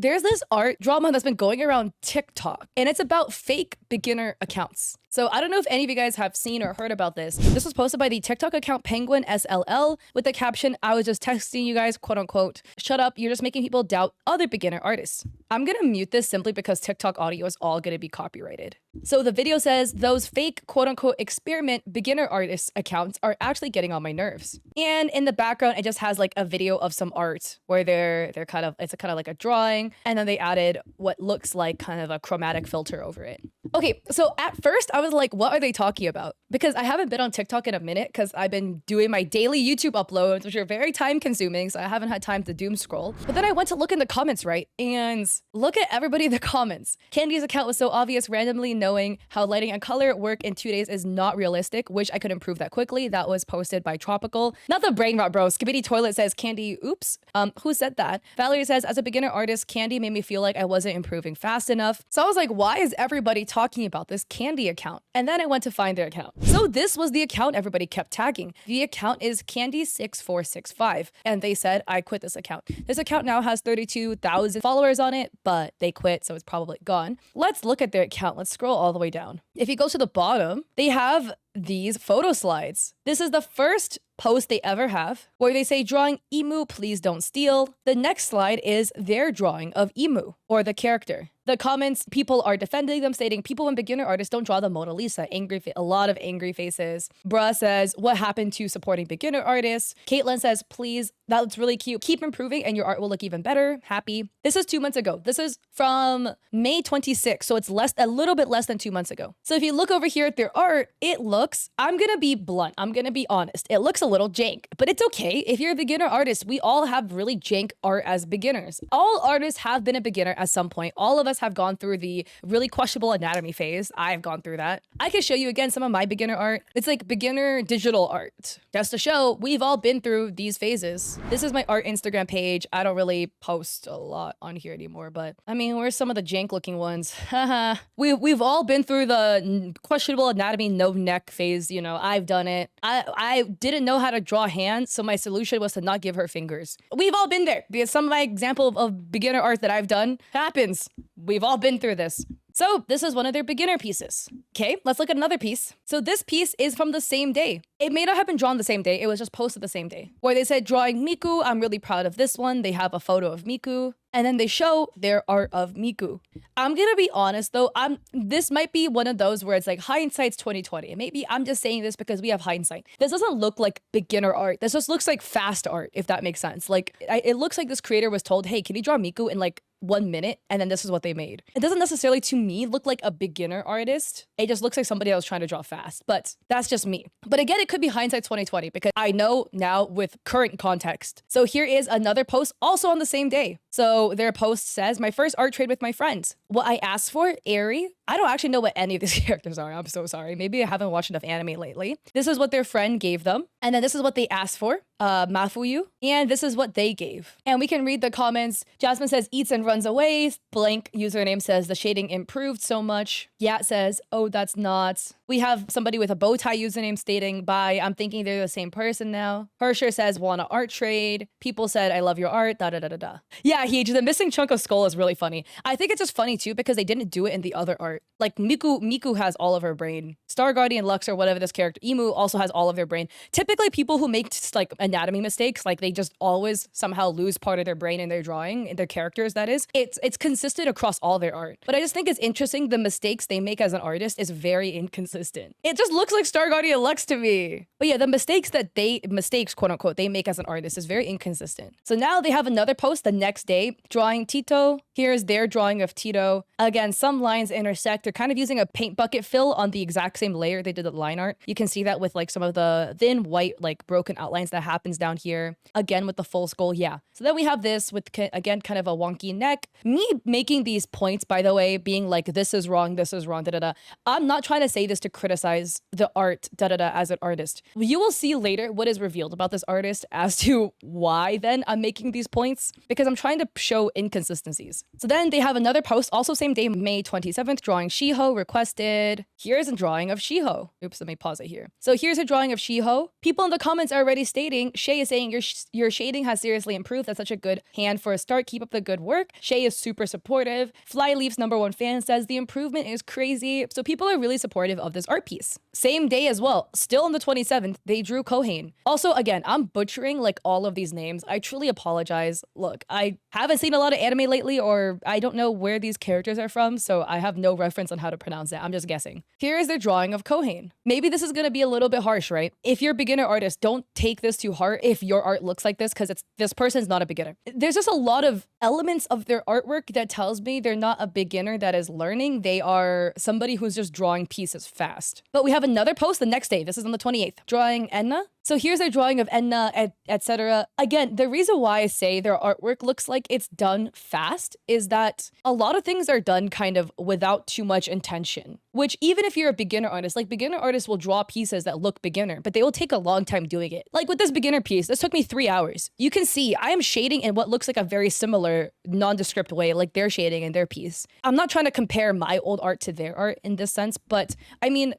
there's this art drama that's been going around TikTok, and it's about fake beginner accounts. So I don't know if any of you guys have seen or heard about this. This was posted by the TikTok account Penguin SLL with the caption, "I was just texting you guys, quote unquote, shut up, you're just making people doubt other beginner artists." I'm gonna mute this simply because TikTok audio is all gonna be copyrighted. So the video says, those fake quote unquote experiment beginner artists accounts are actually getting on my nerves. And in the background, it just has like a video of some art where they're kind of, it's kind of like a drawing. And then they added what looks like kind of a chromatic filter over it. Okay, so at first I was like, what are they talking about? Because I haven't been on TikTok in a minute because I've been doing my daily YouTube uploads, which are very time consuming. So I haven't had time to doom scroll. But then I went to look in the comments, right? And look at everybody in the comments. Candy's account was so obvious, randomly knowing how lighting and color work in 2 days is not realistic. Wish I could improve that quickly. That was posted by Tropical. Not the brain rot, bro. Skibidi Toilet says, Candy, oops. Who said that? Valerie says, as a beginner artist, Candy made me feel like I wasn't improving fast enough. So I was like, why is everybody talking about this Candy account? And then I went to find their account. So this was the account everybody kept tagging. The account is Candy6465. And they said, I quit this account. This account now has 32,000 followers on it, but they quit, so it's probably gone. Let's look at their account. Let's scroll all the way down. If you go to the bottom, they have these photo slides. This is the first post they ever have where they say, drawing Emu, please don't steal. The next slide is their drawing of Emu, or the character. The comments, people are defending them, stating, people and beginner artists don't draw the Mona Lisa. A lot of angry faces. Bruh says, what happened to supporting beginner artists? Caitlin says, please, that looks really cute. Keep improving and your art will look even better. Happy. This is 2 months ago. This is from May 26th. So it's a little bit less than 2 months ago. So if you look over here at their art, it looks, I'm gonna be blunt. I'm gonna be honest. It looks a little jank, but it's okay. If you're a beginner artist, we all have really jank art as beginners. All artists have been a beginner at some point. All of us have gone through the really questionable anatomy phase. I've gone through that. I can show you again some of my beginner art. It's like beginner digital art. Just to show we've all been through these phases. This is my art Instagram page. I don't really post a lot on here anymore, but I mean, where's some of the jank looking ones? Haha. We've all been through the questionable anatomy no neck phase. You know, I've done it. I didn't know how to draw hands, so my solution was to not give her fingers. We've all been there because some of my example of beginner art that I've done happens. We've all been through this. So this is one of their beginner pieces. Okay, let's look at another piece. So this piece is from the same day. It may not have been drawn the same day. It was just posted the same day. Where they said, drawing Miku, I'm really proud of this one. They have a photo of Miku. And then they show their art of Miku. I'm gonna be honest though, this might be one of those where it's like hindsight's 2020. And maybe I'm just saying this because we have hindsight. This doesn't look like beginner art. This just looks like fast art, if that makes sense. Like, it looks like this creator was told, hey, can you draw Miku in like 1 minute? And then this is what they made. It doesn't necessarily, to me, look like a beginner artist. It just looks like somebody else trying to draw fast, but that's just me. But again, it could be hindsight 2020 because I know now with current context. So here is another post also on the same day. So their post says, my first art trade with my friends. What I asked for, Eri. I don't actually know what any of these characters are. I'm so sorry. Maybe I haven't watched enough anime lately. This is what their friend gave them. And then this is what they asked for, Mafuyu. And this is what they gave. And we can read the comments. Jasmine says, eats and runs away. Blank username says, the shading improved so much. Yat says, oh, that's not. We have somebody with a bow tie username stating, bye, I'm thinking they're the same person now. Hersher says, want an art trade. People said, I love your art, da da da da da. Yeah, the missing chunk of skull is really funny. I think it's just funny too because they didn't do it in the other art. Like Miku has all of her brain. Star Guardian Lux or whatever this character, Emu also has all of their brain. Typically people who make like anatomy mistakes, like they just always somehow lose part of their brain in their drawing, in their characters that is. It's consistent across all their art. But I just think it's interesting the mistakes they make as an artist is very inconsistent. It just looks like Star Guardian Lux to me. But yeah, the mistakes quote unquote, they make as an artist is very inconsistent. So now they have another post the next day, drawing Tito. Here's their drawing of Tito. Again, some lines intersect. They're kind of using a paint bucket fill on the exact same layer they did the line art. You can see that with like some of the thin white, like broken outlines that happens down here. Again, with the full skull, yeah. So then we have this with, again, kind of a wonky neck. Me making these points, by the way, being like, this is wrong, da da da. I'm not trying to say this to criticize the art, as an artist. You will see later what is revealed about this artist as to why then I'm making these points, because I'm trying to show inconsistencies. So then they have another post, also same day, May 27th, drawing Shiho requested. Here's a drawing of Shiho. Oops, let me pause it here. So here's a drawing of Shiho. People in the comments are already stating, Shay is saying your shading has seriously improved. That's such a good hand for a start. Keep up the good work. Shay is super supportive. Flyleaf's #1 fan says the improvement is crazy. So people are really supportive of this art piece. Same day as well, still on the 27th, they drew Kohane. Also, again, I'm butchering like all of these names. I truly apologize. Look, I haven't seen a lot of anime lately, or I don't know where these characters are from, so I have no reference on how to pronounce it. I'm just guessing. Here is their drawing of Kohane. Maybe this is gonna be a little bit harsh, right? If you're a beginner artist, don't take this to heart if your art looks like this, because this person's not a beginner. There's just a lot of elements of their artwork that tells me they're not a beginner that is learning. They are somebody who's just drawing pieces fast. But we have another post the next day. This is on the 28th. Drawing Enna. So here's their drawing of Enna, etc. Again, the reason why I say their artwork looks like it's done fast is that a lot of things are done kind of without too much intention, which even if you're a beginner artist, like beginner artists will draw pieces that look beginner, but they will take a long time doing it. Like with this beginner piece, this took me 3 hours. You can see I am shading in what looks like a very similar nondescript way, like they're shading in their piece. I'm not trying to compare my old art to their art in this sense, but I mean,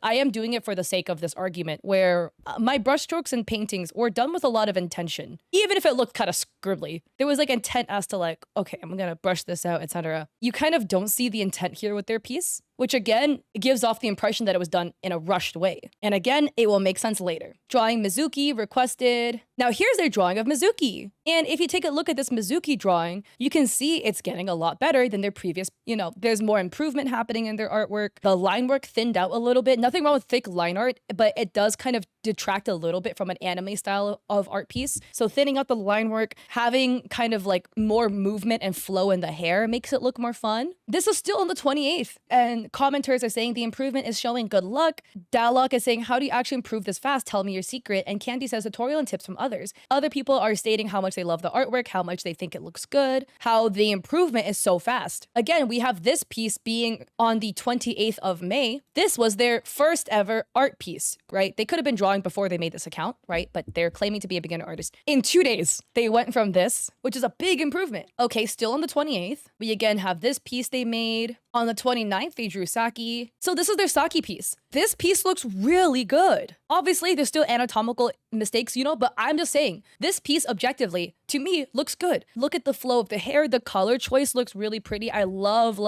I am doing it for the sake of this argument where my brushstrokes and paintings were done with a lot of intention. Even if it looked kind of scribbly, there was like intent as to like, okay, I'm gonna brush this out, etc. You kind of don't see the intent here with their piece, which again gives off the impression that it was done in a rushed way. And again, it will make sense later. Drawing Mizuki requested. Now here's their drawing of Mizuki. And if you take a look at this Mizuki drawing, you can see it's getting a lot better than their previous, there's more improvement happening in their artwork. The line work thinned out a little bit. Nothing wrong with thick line art, but it does kind of detract a little bit from an anime style of art piece. So thinning out the line work, having kind of like more movement and flow in the hair makes it look more fun. This is still on the 28th. And commenters are saying the improvement is showing good luck. Dalok is saying, how do you actually improve this fast? Tell me your secret. And Candy says tutorial and tips from others. Other people are stating how much they love the artwork, how much they think it looks good, how the improvement is so fast. Again, we have this piece being on the 28th of May. This was their first ever art piece, right? They could have been drawing before they made this account, right? But they're claiming to be a beginner artist. In 2 days, they went from this, which is a big improvement. Okay, still on the 28th, we again have this piece they made. On the 29th, they drew Saki. So this is their Saki piece. This piece looks really good. Obviously, there's still anatomical mistakes, but I'm just saying, this piece objectively, to me, looks good. Look at the flow of the hair. The color choice looks really pretty. I love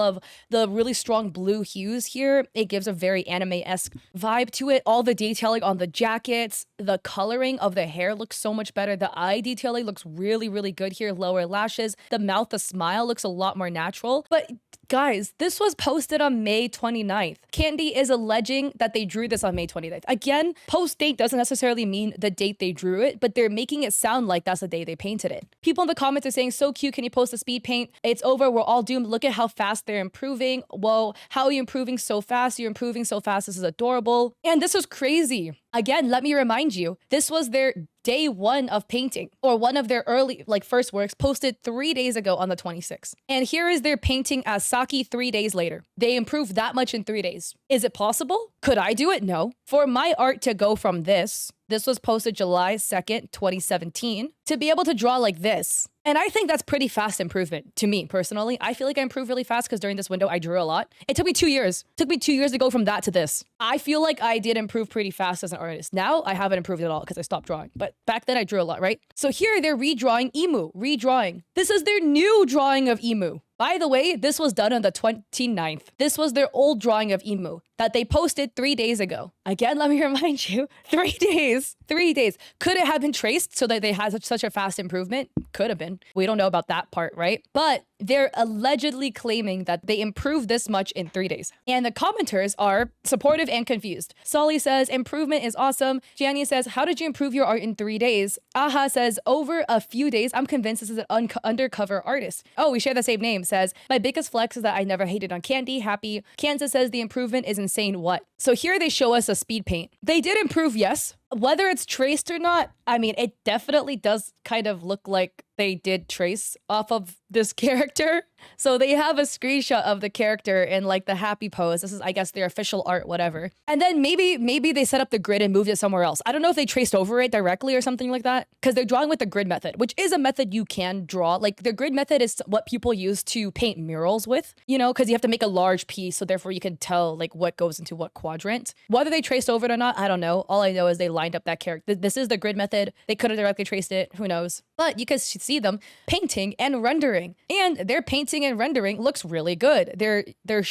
the really strong blue hues here. It gives a very anime-esque vibe to it. All the detailing on the jackets, the coloring of the hair looks so much better. The eye detailing looks really, really good here. Lower lashes, the mouth, the smile looks a lot more natural. But guys, this was posted on May 29th. Candy is alleging that they drew this on May 29th. Again, post date doesn't necessarily mean the date they drew it, but they're making it sound like that's the day they painted it. People in the comments are saying, so cute, can you post a speed paint? It's over, we're all doomed. Look at how fast they're improving. Whoa, how are you improving so fast? You're improving so fast, this is adorable. And this was crazy. Again, let me remind you, this was their day 1 of painting, or one of their early, first works, posted 3 days ago on the 26th. And here is their painting as Saki 3 days later. They improved that much in 3 days. Is it possible? Could I do it? No. For my art to go from this was posted July 2nd, 2017, to be able to draw like this. And I think that's pretty fast improvement to me personally. I feel like I improved really fast because during this window, I drew a lot. It took me 2 years. It took me 2 years to go from that to this. I feel like I did improve pretty fast as an artist. Now I haven't improved at all because I stopped drawing. But back then I drew a lot, right? So here they're redrawing Emu, redrawing. This is their new drawing of Emu. By the way, this was done on the 29th. This was their old drawing of Emu that they posted 3 days ago. Again, let me remind you, 3 days. 3 days. Could it have been traced so that they had such a fast improvement? Could have been. We don't know about that part, right? But they're allegedly claiming that they improved this much in 3 days. And the commenters are supportive and confused. Solly says, improvement is awesome. Gianni says, how did you improve your art in 3 days? Aha says, over a few days, I'm convinced this is an undercover artist. Oh, we share the same name. Says, my biggest flex is that I never hated on Candy. Happy. Kansas says, the improvement is insane. What? So here they show us a speed paint. They did improve, yes. Whether it's traced or not, I mean, it definitely does kind of look like they did trace off of this character. So they have a screenshot of the character in like the happy pose. This is, I guess, their official art, whatever. And then maybe they set up the grid and moved it somewhere else. I don't know if they traced over it directly or something like that, because they're drawing with the grid method, which is a method you can draw. Like the grid method is what people use to paint murals with, you know, because you have to make a large piece. So therefore you can tell like what goes into what quadrant. Whether they traced over it or not, I don't know. All I know is they lined up that character. This is the grid method. They could have directly traced it. Who knows? But you can see them painting and rendering, and their painting and rendering looks really good. Their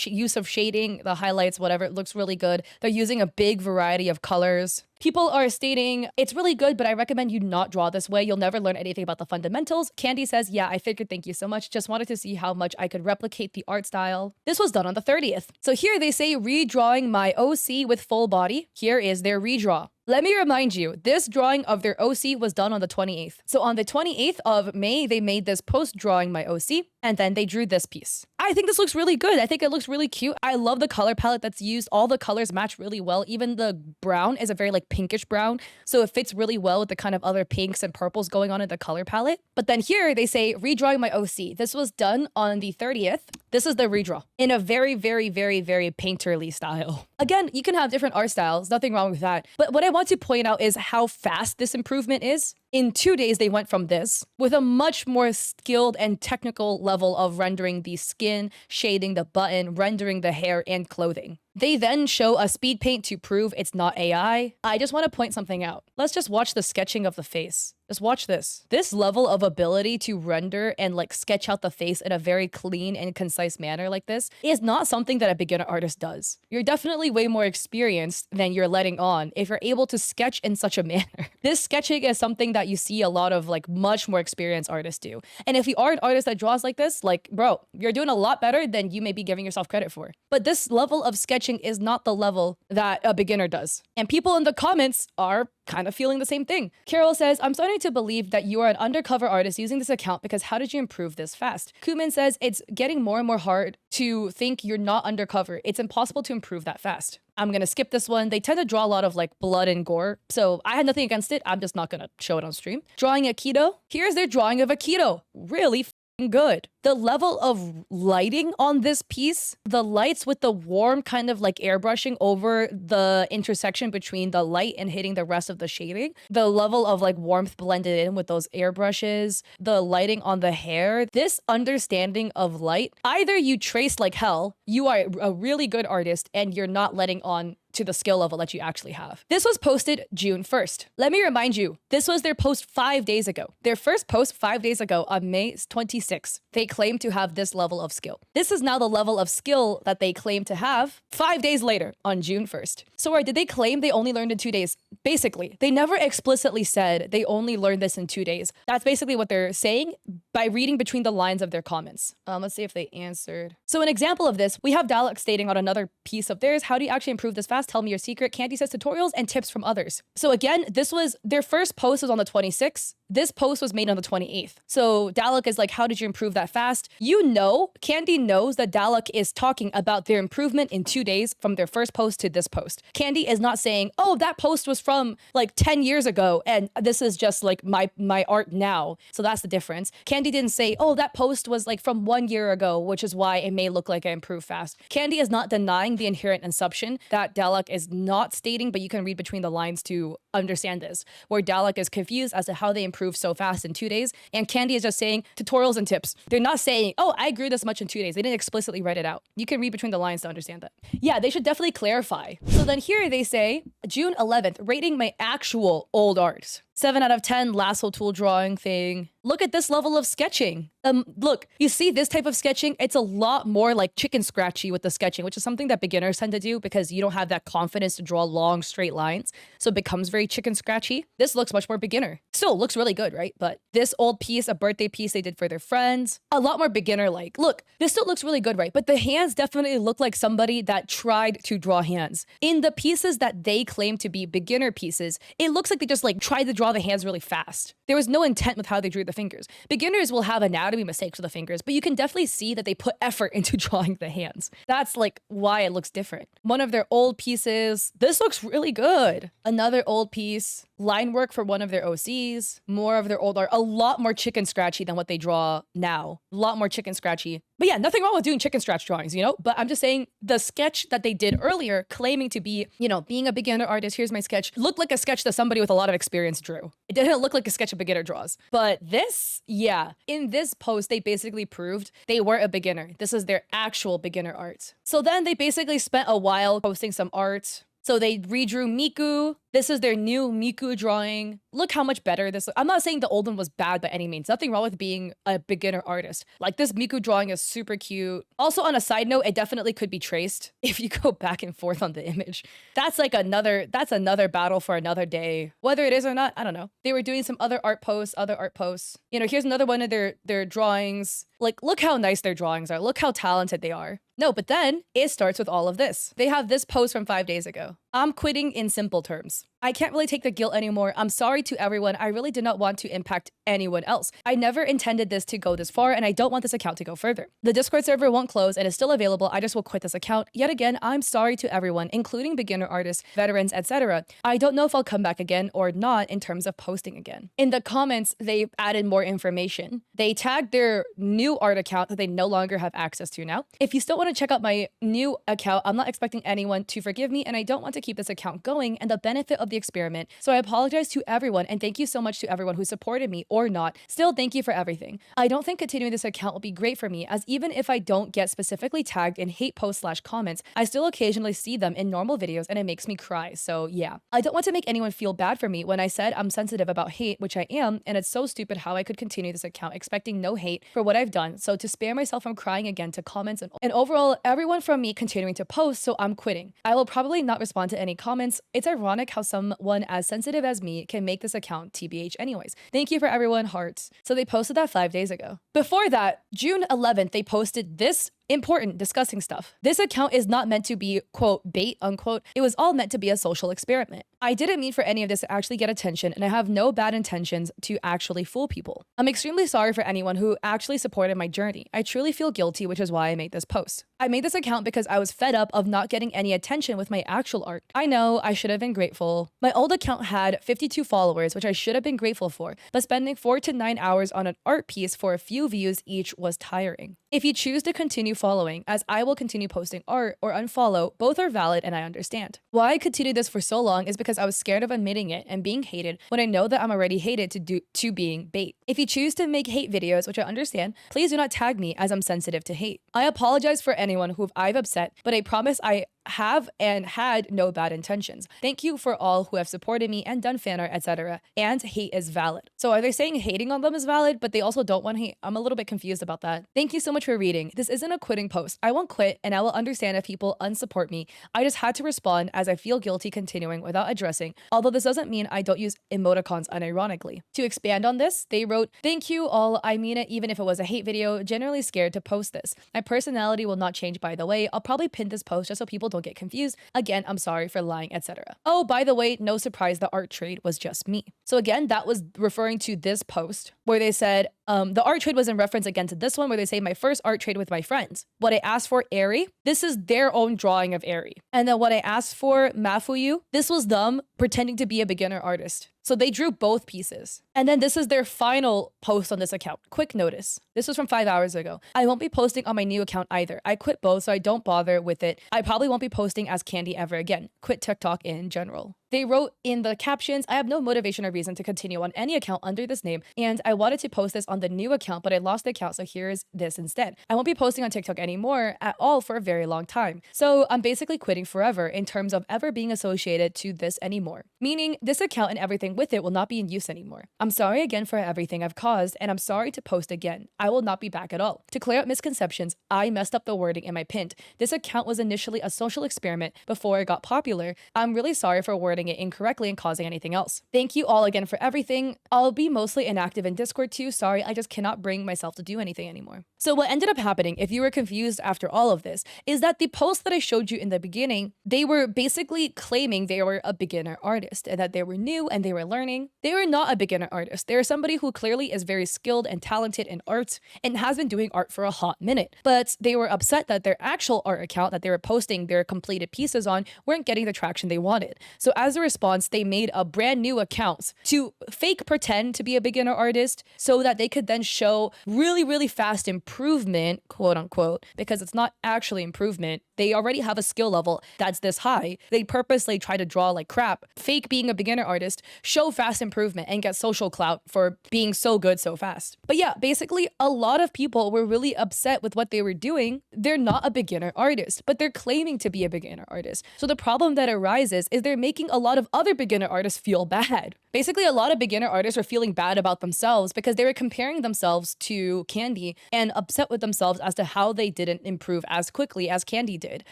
use of shading, the highlights, whatever, it looks really good. They're using a big variety of colors. People are stating, it's really good, but I recommend you not draw this way. You'll never learn anything about the fundamentals. Candy says, yeah, I figured, thank you so much. Just wanted to see how much I could replicate the art style. This was done on the 30th. So here they say, redrawing my OC with full body. Here is their redraw. Let me remind you, this drawing of their OC was done on the 28th. So on the 28th of May, they made this post drawing my OC, and then they drew this piece. I think this looks really good. I think it looks really cute. I love the color palette that's used. All the colors match really well. Even the brown is a very like pinkish brown, so it fits really well with the kind of other pinks and purples going on in the color palette. But then here they say, redrawing my OC. This was done on the 30th. This is the redraw in a very, very, very, very painterly style. Again, you can have different art styles, nothing wrong with that. But what I want to point out is how fast this improvement is. In 2 days, they went from this with a much more skilled and technical level of rendering the skin, shading the button, rendering the hair and clothing. They then show a speed paint to prove it's not AI. I just want to point something out. Let's just watch the sketching of the face. Just watch this. This level of ability to render and like sketch out the face in a very clean and concise manner like this is not something that a beginner artist does. You're definitely way more experienced than you're letting on if you're able to sketch in such a manner. This sketching is something that you see a lot of like much more experienced artists do. And if you are an artist that draws like this, like, bro, you're doing a lot better than you may be giving yourself credit for. But this level of sketching is not the level that a beginner does. And people in the comments are kind of feeling the same thing. Carol says, I'm starting to believe that you are an undercover artist using this account because how did you improve this fast? Kuman says, it's getting more and more hard to think you're not undercover. It's impossible to improve that fast. I'm going to skip this one. They tend to draw a lot of like blood and gore, so I had nothing against it. I'm just not going to show it on stream. Drawing Aikido. Here's their drawing of Aikido. Really good. The level of lighting on this piece, the lights with the warm kind of like airbrushing over the intersection between the light and hitting the rest of the shading, the level of like warmth blended in with those airbrushes, the lighting on the hair, this understanding of light, either you trace like hell, you are a really good artist and you're not letting on to the skill level that you actually have. This was posted June 1st. Let me remind you, this was their post 5 days ago. Their first post 5 days ago on May 26th. They claim to have this level of skill. This is now the level of skill that they claim to have 5 days later on June 1st. So did they claim they only learned in 2 days? Basically, they never explicitly said they only learned this in 2 days. That's basically what they're saying by reading between the lines of their comments. Let's see if they answered. So an example of this, we have Dalek stating on another piece of theirs, how do you actually improve this fast? Tell me your secret. Candy says tutorials and tips from others. So again, this was their first post was on the 26th. This post was made on the 28th. So Dalek is like, how did you improve that fast? You know, Candy knows that Dalek is talking about their improvement in 2 days from their first post to this post. Candy is not saying, oh, that post was from like 10 years ago and this is just like my art now. So that's the difference. Candy didn't say, oh, that post was like from 1 year ago, which is why it may look like I improved fast. Candy is not denying the inherent assumption that Dalek is not stating, but you can read between the lines to understand this, where Dalek is confused as to how they improved so fast in 2 days, and Candy is just saying tutorials and tips. They're not saying, oh, I grew this much in 2 days. They didn't explicitly write it out. You can read between the lines to understand that. Yeah, they should definitely clarify. So then here they say, June 11th, rating my actual old art. 7 out of 10 lasso tool drawing thing. Look at this level of sketching. Look, you see this type of sketching, it's a lot more like chicken scratchy with the sketching, which is something that beginners tend to do because you don't have that confidence to draw long straight lines. So it becomes very chicken scratchy. This looks much more beginner. Still looks really good, right? But this old piece, a birthday piece they did for their friends, a lot more beginner-like. Look, this still looks really good, right? But the hands definitely look like somebody that tried to draw hands. In the pieces that they claim to be beginner pieces, it looks like they just like tried to draw draw the hands really fast. There was no intent with how they drew the fingers. Beginners will have anatomy mistakes with the fingers, but you can definitely see that they put effort into drawing the hands. That's like why it looks different. One of their old pieces, this looks really good. Another old piece, line work for one of their OCs, more of their old art, a lot more chicken scratchy than what they draw now. A lot more chicken scratchy. But yeah, nothing wrong with doing chicken scratch drawings, you know? But I'm just saying the sketch that they did earlier, claiming to be, you know, being a beginner artist, here's my sketch, looked like a sketch that somebody with a lot of experience drew. It didn't look like a sketch a beginner draws. But this, yeah, in this post, they basically proved they were a beginner. This is their actual beginner art. So then they basically spent a while posting some art. So they redrew Miku. This is their new Miku drawing. Look how much better this. I'm not saying the old one was bad by any means. Nothing wrong with being a beginner artist. Like this Miku drawing is super cute. Also on a side note, it definitely could be traced if you go back and forth on the image. That's another battle for another day. Whether it is or not, I don't know. They were doing some other art posts. You know, here's another one of their drawings. Like, look how nice their drawings are. Look how talented they are. No, but then it starts with all of this. They have this post from 5 days ago. I'm quitting in simple terms. I can't really take the guilt anymore. I'm sorry to everyone. I really did not want to impact anyone else. I never intended this to go this far, and I don't want this account to go further. The Discord server won't close and is still available. I just will quit this account. Yet again, I'm sorry to everyone, including beginner artists, veterans, etc. I don't know if I'll come back again or not in terms of posting again. In the comments, they added more information. They tagged their new art account that they no longer have access to now. If you still want to check out my new account, I'm not expecting anyone to forgive me, and I don't want to keep this account going and the benefit of the experiment. So I apologize to everyone, and thank you so much to everyone who supported me or not. Still, thank you for everything. I don't think continuing this account will be great for me, as even if I don't get specifically tagged in hate posts / comments, I still occasionally see them in normal videos and it makes me cry. So yeah, I don't want to make anyone feel bad for me when I said I'm sensitive about hate, which I am, and it's so stupid how I could continue this account expecting no hate for what I've done. So to spare myself from crying again to comments and overall everyone from me continuing to post, so I'm quitting. I will probably not respond to any comments. It's ironic how someone as sensitive as me can make this account TBH anyways. Thank you for everyone, hearts. So they posted that 5 days ago. Before that, June 11th, they posted this important, disgusting stuff. This account is not meant to be, quote, bait, unquote. It was all meant to be a social experiment. I didn't mean for any of this to actually get attention, and I have no bad intentions to actually fool people. I'm extremely sorry for anyone who actually supported my journey. I truly feel guilty, which is why I made this post. I made this account because I was fed up of not getting any attention with my actual art. I know I should have been grateful. My old account had 52 followers, which I should have been grateful for, but spending 4 to 9 hours on an art piece for a few views each was tiring. If you choose to continue following, as I will continue posting art, or unfollow, both are valid and I understand. Why I continued this for so long is because I was scared of admitting it and being hated when I know that I'm already hated to being bait. If you choose to make hate videos, which I understand, please do not tag me as I'm sensitive to hate. I apologize for anyone who I've upset, but I promise I have and had no bad intentions. Thank you for all who have supported me and done fan art, etc. And hate is valid. So are they saying hating on them is valid, but they also don't want hate? I'm a little bit confused about that. Thank you so much for reading. This isn't a quitting post. I won't quit, and I will understand if people unsupport me. I just had to respond as I feel guilty continuing without addressing, although this doesn't mean I don't use emoticons unironically. To expand on this, they wrote, thank you all. I mean it even if it was a hate video, generally scared to post this. My personality will not change, by the way. I'll probably pin this post just so people don't get confused. Again, I'm sorry for lying, etc. Oh, by the way, no surprise, the art trade was just me. So again, that was referring to this post where they said, the art trade was in reference again to this one where they say my first art trade with my friends. What I asked for, Eri, this is their own drawing of Eri. And then what I asked for, Mafuyu, this was them pretending to be a beginner artist. So they drew both pieces. And then this is their final post on this account. Quick notice. This was from 5 hours ago. I won't be posting on my new account either. I quit both, so I don't bother with it. I probably won't be posting as Candy ever again. Quit TikTok in general. They wrote in the captions, I have no motivation or reason to continue on any account under this name, and I wanted to post this on the new account, but I lost the account, so here's this instead. I won't be posting on TikTok anymore at all for a very long time. So I'm basically quitting forever in terms of ever being associated to this anymore. Meaning this account and everything with it will not be in use anymore. I'm I'm sorry again for everything I've caused, and I'm sorry to post again. I will not be back at all. To clear up misconceptions, I messed up the wording in my pint. This account was initially a social experiment before it got popular. I'm really sorry for wording it incorrectly and causing anything else. Thank you all again for everything. I'll be mostly inactive in Discord too. Sorry, I just cannot bring myself to do anything anymore. So what ended up happening, if you were confused after all of this, is that the post that I showed you in the beginning, they were basically claiming they were a beginner artist and that they were new and they were learning. They were not a beginner artist. They are somebody who clearly is very skilled and talented in art and has been doing art for a hot minute. But they were upset that their actual art account that they were posting their completed pieces on weren't getting the traction they wanted. So as a response, they made a brand new account to fake pretend to be a beginner artist so that they could then show really, really fast improvement, quote unquote, because it's not actually improvement. They already have a skill level that's this high. They purposely try to draw like crap, fake being a beginner artist, show fast improvement and get social clout for being so good so fast. But yeah, basically a lot of people were really upset with what they were doing. They're not a beginner artist, but they're claiming to be a beginner artist. So the problem that arises is they're making a lot of other beginner artists feel bad. Basically, a lot of beginner artists were feeling bad about themselves because they were comparing themselves to Candy and upset with themselves as to how they didn't improve as quickly as Candy did.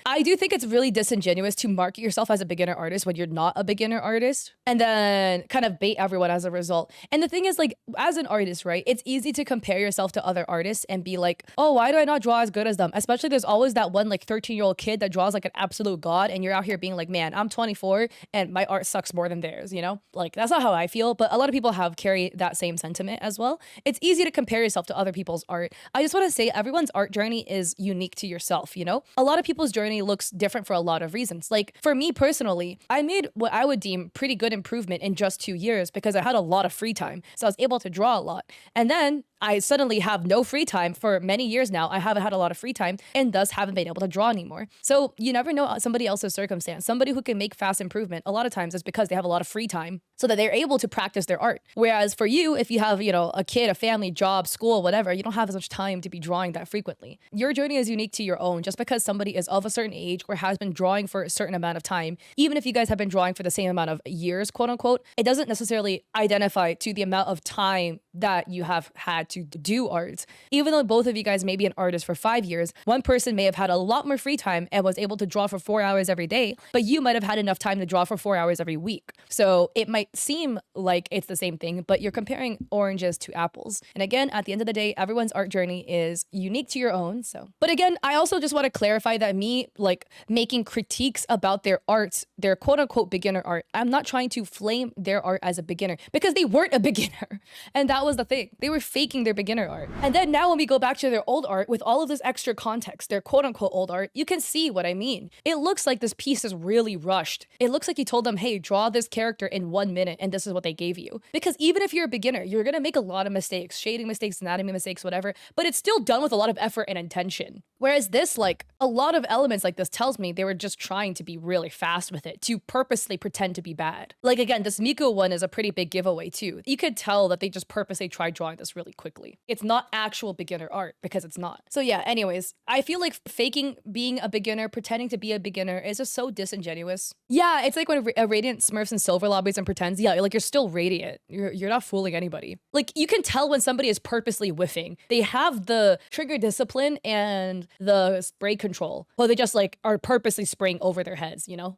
I do think it's really disingenuous to market yourself as a beginner artist when you're not a beginner artist and then kind of bait everyone as a result. And the thing is, like, as an artist, right, it's easy to compare yourself to other artists and be like, oh, why do I not draw as good as them? Especially there's always that one like 13-year-old kid that draws like an absolute god and you're out here being like, man, I'm 24 and my art sucks more than theirs, you know? Like, that's not how I feel, but a lot of people have carried that same sentiment as well. It's easy to compare yourself to other people's art. I just want to say everyone's art journey is unique to yourself, you know? A lot of people's journey looks different for a lot of reasons. Like for me personally, I made what I would deem pretty good improvement in just 2 years because I had a lot of free time. So I was able to draw a lot. And then I suddenly have no free time for many years now. I haven't had a lot of free time and thus haven't been able to draw anymore. So you never know somebody else's circumstance. Somebody who can make fast improvement a lot of times is because they have a lot of free time so that they're able to practice their art. Whereas for you, if you have, you know, a kid, a family, job, school, whatever, you don't have as much time to be drawing that frequently. Your journey is unique to your own. Just because somebody is of a certain age or has been drawing for a certain amount of time, even if you guys have been drawing for the same amount of years, quote unquote, it doesn't necessarily identify to the amount of time that you have had to do art. Even though both of you guys may be an artist for 5 years, one person may have had a lot more free time and was able to draw for 4 hours every day, but you might have had enough time to draw for 4 hours every week. So it might seem like it's the same thing, but you're comparing oranges to apples. And again, at the end of the day, everyone's art journey is unique to your own. So, but again, I also just want to clarify that me like making critiques about their art, their quote unquote beginner art, I'm not trying to flame their art as a beginner because they weren't a beginner. And that was the thing. They were faking their beginner art. And then now when we go back to their old art with all of this extra context, their quote unquote old art, you can see what I mean. It looks like this piece is really rushed. It looks like you told them, hey, draw this character in 1 minute and this is what they gave you. Because even if you're a beginner, you're going to make a lot of mistakes, shading mistakes, anatomy mistakes, whatever, but it's still done with a lot of effort and intention. Whereas this, like a lot of elements like this tells me they were just trying to be really fast with it, to purposely pretend to be bad. Like again, this Miko one is a pretty big giveaway too. You could tell that they just purposely tried drawing this really quickly. It's not actual beginner art because it's not. So yeah, anyways, I feel like faking being a beginner, pretending to be a beginner is just so disingenuous. Yeah, it's like when a Radiant smurfs in silver lobbies and pretends, yeah, like you're still Radiant. You're not fooling anybody. Like you can tell when somebody is purposely whiffing. They have the trigger discipline and the spray control, but they just like are purposely spraying over their heads, you know?